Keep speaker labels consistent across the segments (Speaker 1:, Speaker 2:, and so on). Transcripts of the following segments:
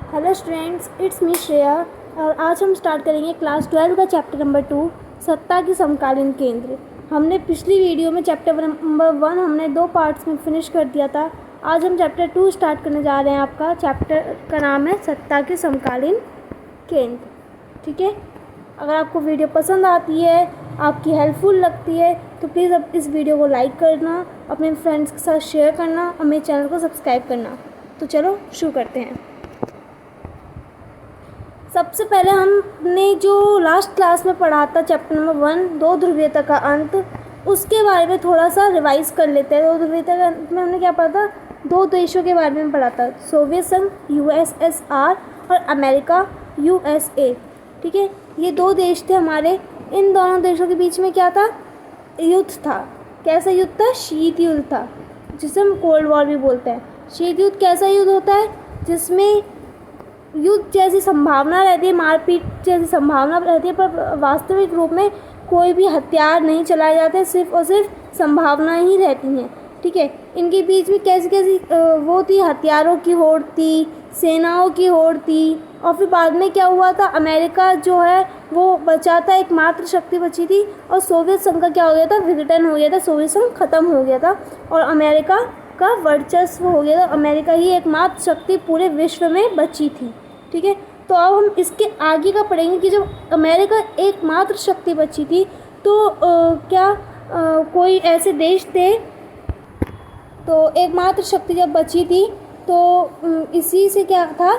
Speaker 1: Hello students, it's me Shreya और आज हम स्टार्ट करेंगे क्लास 12 का चैप्टर नंबर 2 सत्ता के समकालीन केंद्र। हमने पिछली वीडियो में चैप्टर नंबर 1 हमने 2 पार्ट्स में फिनिश कर दिया था। आज हम चैप्टर 2 स्टार्ट करने जा रहे हैं। आपका चैप्टर का नाम है सत्ता के समकालीन केंद्र। ठीक है, अगर आपको वीडियो पसंद आती है, आपकी हेल्पफुल लगती है तो प्लीज़ अब इस वीडियो को लाइक करना, अपने फ्रेंड्स के साथ शेयर करना और मेरे चैनल को सब्सक्राइब करना। तो चलो शुरू करते हैं। सबसे पहले हमने जो लास्ट क्लास में पढ़ा था चैप्टर नंबर 1 दो ध्रुवीयता का अंत, उसके बारे में थोड़ा सा रिवाइज कर लेते हैं। दो ध्रुवीयता का अंत में हमने क्या पढ़ा था? दो देशों के बारे में पढ़ा था, सोवियत संघ USSR और अमेरिका USA। ठीक है, ये दो देश थे हमारे। इन दोनों देशों के बीच में क्या था? युद्ध था। कैसा युद्ध था? शीत युद्ध था, जिसे हम कोल्ड वॉर भी बोलते हैं। शीत युद्ध कैसा युद्ध होता है? जिसमें युद्ध जैसी संभावना रहती है, मारपीट जैसी संभावना रहती है, पर वास्तविक रूप में कोई भी हथियार नहीं चलाए जाते, सिर्फ और सिर्फ संभावनाएं ही रहती हैं। ठीक है, इनके बीच में कैसी कैसी वो थी, हथियारों की होड़ थी, सेनाओं की होड़ थी। और फिर बाद में क्या हुआ था? अमेरिका जो है वो बचा था, एकमात्र शक्ति बची थी। और सोवियत संघ का क्या हो गया था? विघटन हो गया था, सोवियत संघ खत्म हो गया था और अमेरिका का वर्चस्व हो गया था। अमेरिका ही एकमात्र शक्ति पूरे विश्व में बची थी। ठीक है, तो अब हम इसके आगे का पढ़ेंगे कि जब अमेरिका एकमात्र शक्ति बची थी तो क्या कोई ऐसे देश थे? तो एकमात्र शक्ति जब बची थी तो इसी से क्या था?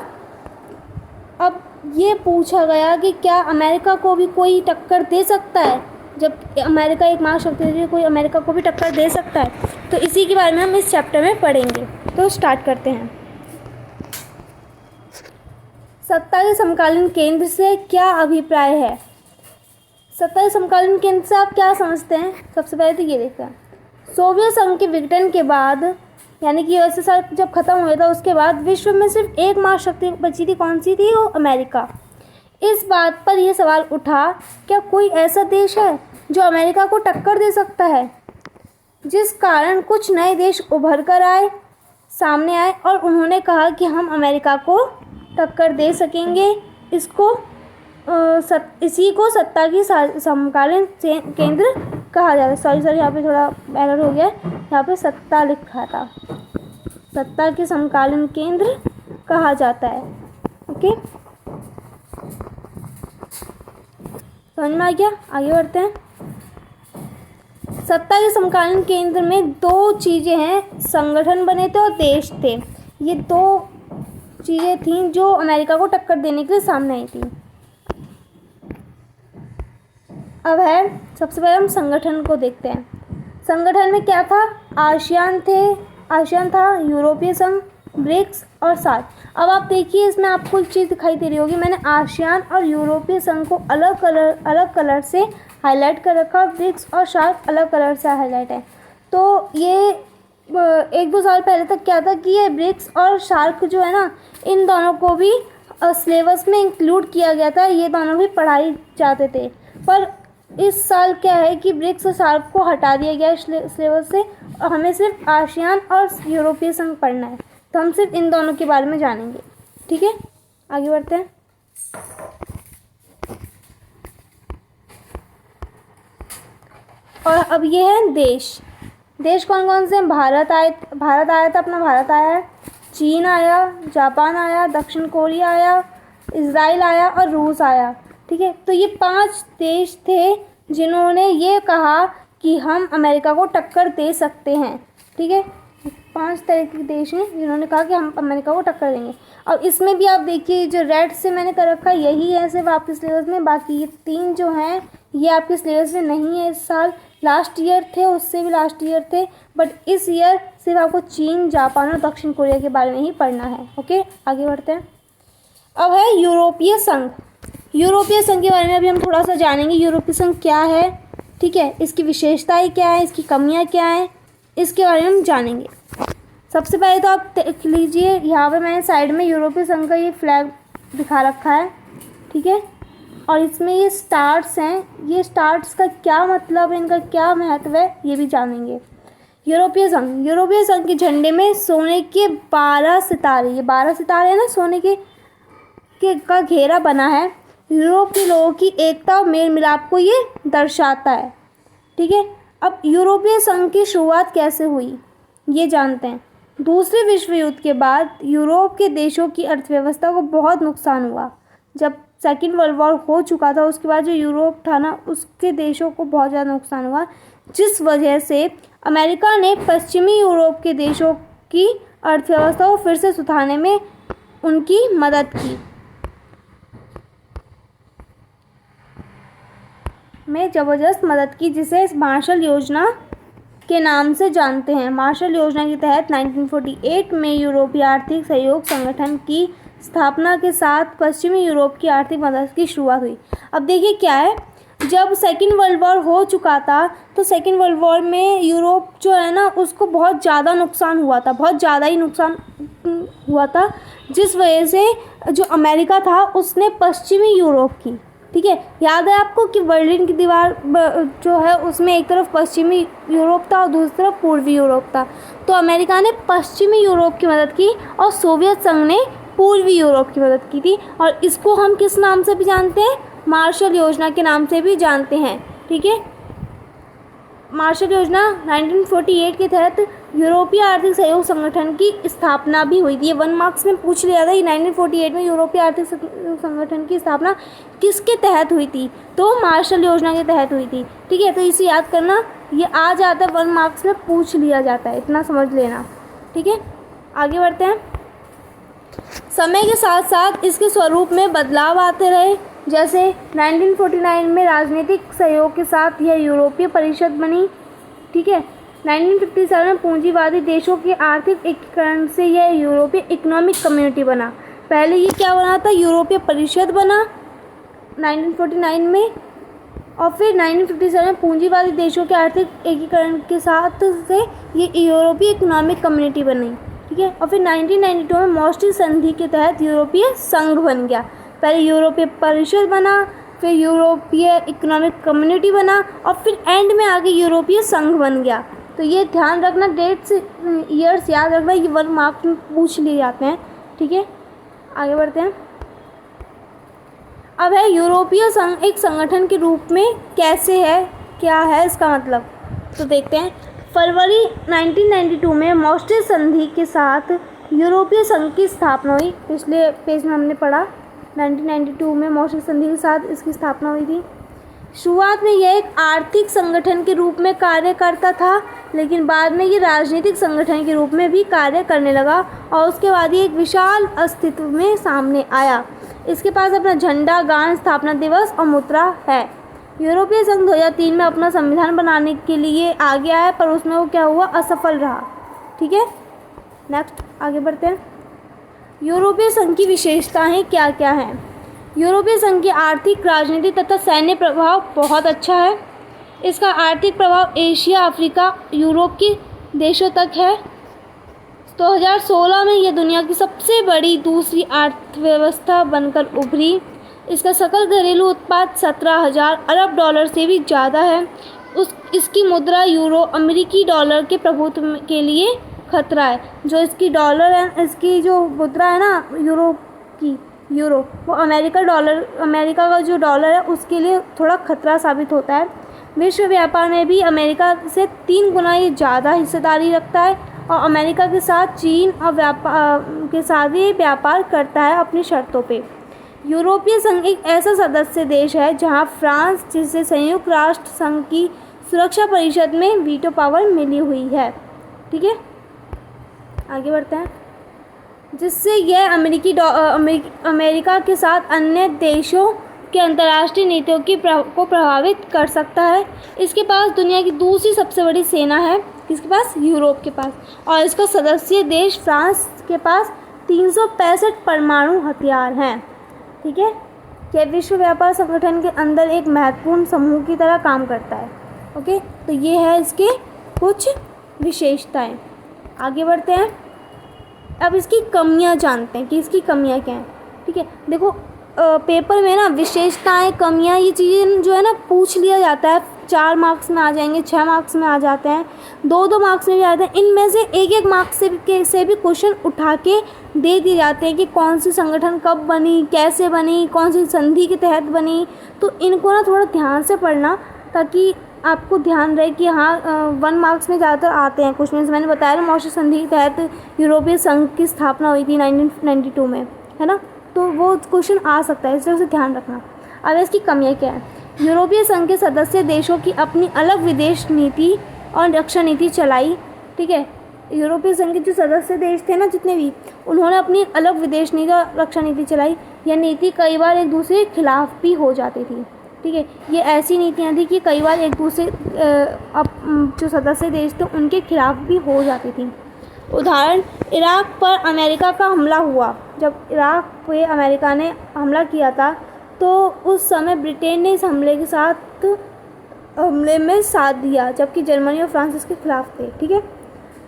Speaker 1: अब ये पूछा गया कि क्या अमेरिका को भी कोई टक्कर दे सकता है? जब अमेरिका एकमात्र शक्ति है, कोई अमेरिका को भी टक्कर दे सकता है? तो इसी के बारे में हम इस चैप्टर में पढ़ेंगे। तो स्टार्ट करते हैं। सत्ता के समकालीन केंद्र से क्या अभिप्राय है? सत्ता के समकालीन केंद्र से आप क्या समझते हैं? सबसे पहले तो ये देखते हैं, सोवियत संघ के विघटन के बाद, यानी कि USSR जब खत्म हुआ था उसके बाद विश्व में सिर्फ एक महाशक्ति बची थी। कौन सी थी? वो अमेरिका। इस बात पर यह सवाल उठा, क्या कोई ऐसा देश है जो अमेरिका को टक्कर दे सकता है? जिस कारण कुछ नए देश उभर कर सामने आए और उन्होंने कहा कि हम अमेरिका को टक्कर दे सकेंगे। इसी को सत्ता की समकालीन केंद्र कहा जाता है। सॉरी यहाँ पे थोड़ा एरर हो गया, यहाँ पे सत्ता लिखा था। सत्ता के समकालीन केंद्र कहा जाता है। ओके, समझ में आ गया? आगे बढ़ते हैं। सत्ता के समकालीन केंद्र में दो चीज़ें हैं, संगठन बने थे और देश थे। ये दो चीज़ें थीं जो अमेरिका को टक्कर देने के लिए सामने आई थी। अब है, सबसे पहले हम संगठन को देखते हैं। संगठन में क्या था? आसियान था, यूरोपीय संघ, ब्रिक्स और सार्क। अब आप देखिए, इसमें आपको एक चीज़ दिखाई दे रही होगी, मैंने आसियान और यूरोपीय संघ को अलग कलर से हाईलाइट कर रखा और ब्रिक्स और सार्क अलग कलर से हाईलाइट है। तो ये 1-2 साल पहले तक क्या था कि ये ब्रिक्स और सार्क जो है ना, इन दोनों को भी सिलेबस में इंक्लूड किया गया था, ये दोनों भी पढ़ाई जाते थे। पर इस साल क्या है कि ब्रिक्स और सार्क को हटा दिया गया सिलेबस से और हमें सिर्फ आसियान और यूरोपीय संघ पढ़ना है। तो हम सिर्फ इन दोनों के बारे में जानेंगे। ठीक है, आगे बढ़ते हैं। और अब ये है देश। देश कौन कौन से हैं? भारत आया था, अपना भारत आया है, चीन आया, जापान आया, दक्षिण कोरिया आया, इजराइल आया और रूस आया। ठीक है, तो ये 5 देश थे जिन्होंने ये कहा कि हम अमेरिका को टक्कर दे सकते हैं। ठीक है, 5 तरह के देश हैं जिन्होंने कहा कि हम अमेरिका को टक्कर देंगे। अब इसमें भी आप देखिए, जो रेड से मैंने कर रखा है यही है सिर्फ आपके सिलेबस में, बाकी ये 3 जो हैं ये आपके सिलेबस में नहीं है। इस साल लास्ट ईयर थे, उससे भी लास्ट ईयर थे, बट इस ईयर सिर्फ आपको चीन, जापान और दक्षिण कोरिया के बारे में ही पढ़ना है। ओके, आगे बढ़ते हैं। अब है यूरोपीय संघ। यूरोपीय संघ के बारे में अभी हम थोड़ा सा जानेंगे। यूरोपीय संघ क्या है? ठीक है, इसकी विशेषताएं क्या है, इसकी कमियां क्या हैं, इसके बारे में हम जानेंगे। सबसे पहले तो आप देख लीजिए, यहाँ पे मैंने साइड में यूरोपीय संघ का ये फ्लैग दिखा रखा है। ठीक है, और इसमें ये स्टार्स हैं। ये स्टार्स का क्या मतलब है, इनका क्या महत्व है, ये भी जानेंगे। यूरोपीय संघ के झंडे में सोने के 12 सितारे, ये 12 सितारे हैं ना सोने के, का घेरा बना है। यूरोप के लोगों की एकता और मेल मिलाप को ये दर्शाता है। ठीक है, अब यूरोपीय संघ की शुरुआत कैसे हुई ये जानते हैं। दूसरे विश्व युद्ध के बाद यूरोप के देशों की अर्थव्यवस्था को बहुत नुकसान हुआ। जब सेकेंड वर्ल्ड वॉर हो चुका था उसके बाद जो यूरोप था ना, उसके देशों को बहुत ज़्यादा नुकसान हुआ, जिस वजह से अमेरिका ने पश्चिमी यूरोप के देशों की अर्थव्यवस्था को फिर से सुधारने में उनकी मदद की, में ज़बरदस्त मदद की, जिसे मार्शल योजना के नाम से जानते हैं। मार्शल योजना के तहत 1948 में यूरोपीय आर्थिक सहयोग संगठन की स्थापना के साथ पश्चिमी यूरोप की आर्थिक मदद की शुरुआत हुई। अब देखिए क्या है, जब सेकेंड वर्ल्ड वॉर हो चुका था तो सेकेंड वर्ल्ड वॉर में यूरोप जो है ना उसको बहुत ज़्यादा नुकसान हुआ था, बहुत ज़्यादा ही नुकसान हुआ था, जिस वजह से जो अमेरिका था उसने पश्चिमी यूरोप की, ठीक है, याद है आपको कि बर्लिन की दीवार जो है उसमें एक तरफ पश्चिमी यूरोप था और दूसरी तरफ पूर्वी यूरोप था। तो अमेरिका ने पश्चिमी यूरोप की मदद की और सोवियत संघ ने पूर्वी यूरोप की मदद की थी। और इसको हम किस नाम से भी जानते हैं, मार्शल योजना के नाम से भी जानते हैं। ठीक है, मार्शल योजना 1948 के तहत यूरोपीय आर्थिक सहयोग संगठन की स्थापना भी हुई थी। ये 1 मार्क्स में पूछ लिया था कि 1948 में यूरोपीय आर्थिक सहयोग संगठन की स्थापना किसके तहत हुई थी, तो मार्शल योजना के तहत हुई थी। ठीक है, तो इसे याद करना, ये आ जाता है 1 मार्क्स में पूछ लिया जाता है, इतना समझ लेना। ठीक है, आगे बढ़ते हैं। समय के साथ साथ इसके स्वरूप में बदलाव आते रहे, जैसे 1949 में राजनीतिक सहयोग के साथ यह यूरोपीय परिषद बनी। ठीक है, 1957 में पूंजीवादी देशों के आर्थिक एकीकरण से यह यूरोपीय इकोनॉमिक कम्युनिटी बना। पहले ये क्या बना था, यूरोपीय परिषद बना 1949 में, और फिर 1957 में पूंजीवादी देशों के आर्थिक एकीकरण के साथ से ये यूरोपीय इकोनॉमिक कम्युनिटी बनी। ठीक है, और फिर 1992 में मॉस्ट्रिक्ट संधि के तहत यूरोपीय संघ बन गया। पहले यूरोपीय परिषद बना, फिर यूरोपीय इकोनॉमिक कम्युनिटी बना और फिर एंड में आगे यूरोपीय संघ बन गया। तो ये ध्यान रखना, डेट्स ईयर्स याद रखना, ये 1 मार्क्स में पूछ लिए जाते हैं। ठीक है, आगे बढ़ते हैं। अब है यूरोपीय संघ एक संगठन के रूप में कैसे है, क्या है इसका मतलब, तो देखते हैं। फरवरी 1992 में मॉस्ट्रिक्ट संधि के साथ यूरोपीय संघ की स्थापना हुई। पिछले पेज में हमने पढ़ा 1992 में मॉस्ट्रिक्ट संधि के साथ इसकी स्थापना हुई थी। शुरुआत में यह एक आर्थिक संगठन के रूप में कार्य करता था, लेकिन बाद में ये राजनीतिक संगठन के रूप में भी कार्य करने लगा और उसके बाद ये एक विशाल अस्तित्व में सामने आया। इसके पास अपना झंडा, गान, स्थापना दिवस और मुद्रा है। यूरोपीय संघ 2003 में अपना संविधान बनाने के लिए आगे आया, पर उसमें वो क्या हुआ, असफल रहा। ठीक है, नेक्स्ट आगे बढ़ते हैं। यूरोपीय संघ की विशेषताएं क्या क्या हैं। यूरोपीय संघ की आर्थिक, राजनीतिक तथा सैन्य प्रभाव बहुत अच्छा है। इसका आर्थिक प्रभाव एशिया, अफ्रीका, यूरोप के देशों तक है। 2016 में यह दुनिया की सबसे बड़ी दूसरी अर्थव्यवस्था बनकर उभरी। इसका सकल घरेलू उत्पाद 17,000 अरब डॉलर से भी ज़्यादा है। इसकी मुद्रा यूरो, अमेरिकी डॉलर के प्रभुत्व के लिए खतरा है। जो इसकी डॉलर है, इसकी जो मुद्रा है ना यूरो, वो अमेरिका का जो डॉलर है उसके लिए थोड़ा खतरा साबित होता है। विश्व व्यापार में भी अमेरिका से 3 गुना ये ज़्यादा हिस्सेदारी रखता है और अमेरिका के साथ चीन और के साथ ही व्यापार करता है अपनी शर्तों पे। यूरोपीय संघ एक ऐसा सदस्य देश है जहां फ्रांस, जिसे संयुक्त राष्ट्र संघ की सुरक्षा परिषद में वीटो पावर मिली हुई है। ठीक है, आगे बढ़ते हैं। जिससे यह अमेरिका के साथ अन्य देशों के अंतर्राष्ट्रीय नीतियों को प्रभावित कर सकता है। इसके पास दुनिया की दूसरी सबसे बड़ी सेना है, किसके पास, यूरोप के पास, और इसका सदस्य देश फ्रांस के पास 365 परमाणु हथियार हैं। ठीक है, यह विश्व व्यापार संगठन के अंदर एक महत्वपूर्ण समूह की तरह काम करता है। ओके, तो ये है इसके कुछ विशेषताएं। आगे बढ़ते हैं। अब इसकी कमियां जानते हैं कि इसकी कमियां क्या हैं। ठीक है, देखो पेपर में ना विशेषताएं, कमियां, ये चीज़ें जो है ना पूछ लिया जाता है 4 मार्क्स में आ जाएंगे, 6 मार्क्स में आ जाते हैं, 2-2 मार्क्स में भी आते हैं। इनमें से 1-1 मार्क्स से भी क्वेश्चन उठा के दे दिए जाते हैं कि कौन सी संगठन कब बनी, कैसे बनी, कौन सी संधि के तहत बनी। तो इनको ना थोड़ा ध्यान से पढ़ना, ताकि आपको ध्यान रहे कि हाँ 1 मार्क्स में ज़्यादातर आते हैं क्वेश्चन। मैंने बताया ना, मॉस्ट्री संधि के तहत यूरोपीय संघ की स्थापना हुई थी 1992 में, है ना। तो वो क्वेश्चन आ सकता है, इसलिए उसे ध्यान रखना। अब इसकी कमियाँ क्या है? यूरोपीय संघ के सदस्य देशों की अपनी अलग विदेश नीति और रक्षा नीति चलाई, ठीक है। यूरोपीय संघ के जो सदस्य देश थे ना जितने भी, उन्होंने अपनी अलग विदेश नीति और रक्षा नीति चलाई। यह नीति कई बार एक दूसरे के खिलाफ भी हो जाती थी, ठीक है। ये ऐसी नीतियाँ थी कि कई बार एक दूसरे जो सदस्य देश थे उनके खिलाफ भी हो जाती थी। उदाहरण, इराक पर अमेरिका का हमला हुआ। जब इराक पे अमेरिका ने हमला किया था तो उस समय ब्रिटेन ने इस हमले में साथ दिया, जबकि जर्मनी और फ्रांस इसके खिलाफ थे, ठीक है।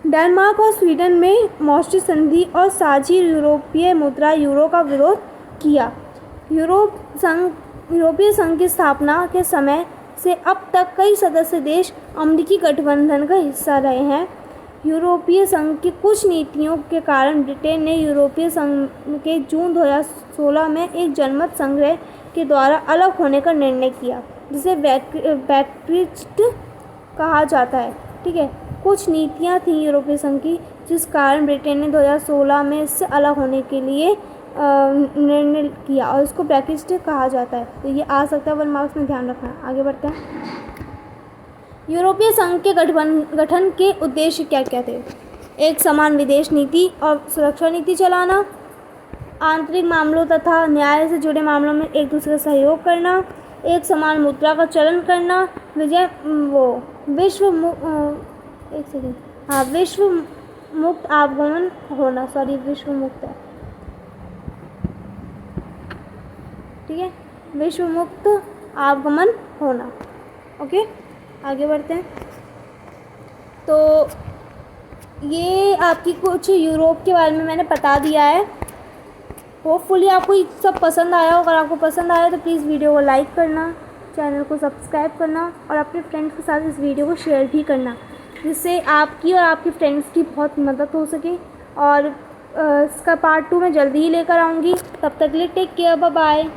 Speaker 1: डेनमार्क और स्वीडन में मॉस्ट्री संधि और साझी यूरोपीय मुद्रा यूरो का विरोध किया। यूरोपीय संघ की स्थापना के समय से अब तक कई सदस्य देश अमेरिकी गठबंधन का हिस्सा रहे हैं। यूरोपीय संघ की कुछ नीतियों के कारण ब्रिटेन ने यूरोपीय संघ के जून 2016 में एक जनमत संग्रह के द्वारा अलग होने का निर्णय किया, जिसे ब्रेक्सिट कहा जाता है, ठीक है। कुछ नीतियां थी यूरोपीय संघ की जिस कारण ब्रिटेन ने 2016 में इससे अलग होने के लिए निर्णय किया, और इसको ब्रेक्सिट कहा जाता है। तो ये आ सकता है 1 मार्क्स में, ध्यान रखना। आगे बढ़ते हैं। यूरोपीय संघ के गठन के उद्देश्य क्या क्या थे? एक समान विदेश नीति और सुरक्षा नीति चलाना, आंतरिक मामलों तथा न्याय से जुड़े मामलों में एक दूसरे का सहयोग करना, एक समान मुद्रा का चलन करना, विश्व मुक्त आवागमन होना, विश्व मुक्त है, ठीक है, विश्व मुक्त आवागमन होना। ओके, आगे बढ़ते हैं। तो ये आपकी कुछ यूरोप के बारे में मैंने बता दिया है। होपफुली आपको ये सब पसंद आया हो। अगर आपको पसंद आया तो प्लीज़ वीडियो को लाइक करना, चैनल को सब्सक्राइब करना और अपने फ्रेंड्स के साथ इस वीडियो को शेयर भी करना, जिससे आपकी और आपके फ्रेंड्स की बहुत मदद हो सके। और इसका पार्ट 2 मैं जल्दी ही लेकर आऊँगी। तब तक के लिए टेक केयर, बाय बाय।